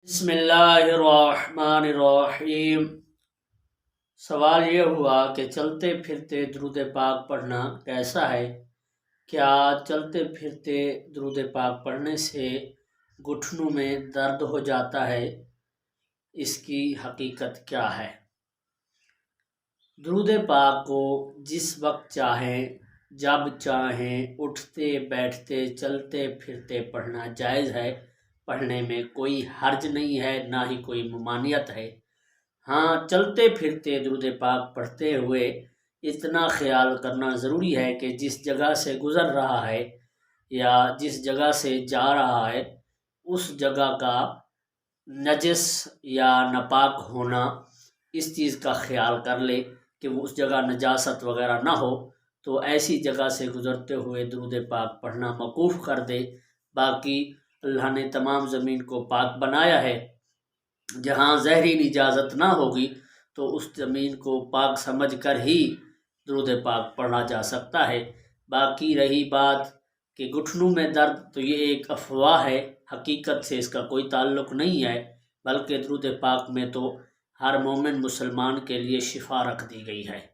بسم اللہ الرحمن الرحیم۔ سوال یہ ہوا کہ چلتے پھرتے درود پاک پڑھنا کیسا ہے؟ کیا چلتے پھرتے درود پاک پڑھنے سے گھٹنوں میں درد ہو جاتا ہے؟ اس کی حقیقت کیا ہے؟ درود پاک کو جس وقت چاہیں جب چاہیں اٹھتے بیٹھتے چلتے پھرتے پڑھنا جائز ہے۔ پڑھنے میں کوئی حرج نہیں ہے، نہ ہی کوئی ممانعت ہے۔ ہاں، چلتے پھرتے درود پاک پڑھتے ہوئے اتنا خیال کرنا ضروری ہے کہ جس جگہ سے گزر رہا ہے یا جس جگہ سے جا رہا ہے اس جگہ کا نجس یا ناپاک ہونا، اس چیز کا خیال کر لے کہ وہ اس جگہ نجاست وغیرہ نہ ہو، تو ایسی جگہ سے گزرتے ہوئے درود پاک پڑھنا موقوف کر دے۔ باقی اللہ نے تمام زمین کو پاک بنایا ہے، جہاں زہری نجاست نہ ہوگی تو اس زمین کو پاک سمجھ کر ہی درود پاک پڑھا جا سکتا ہے۔ باقی رہی بات کہ گھٹنوں میں درد، تو یہ ایک افواہ ہے، حقیقت سے اس کا کوئی تعلق نہیں ہے، بلکہ درود پاک میں تو ہر مومن مسلمان کے لیے شفا رکھ دی گئی ہے۔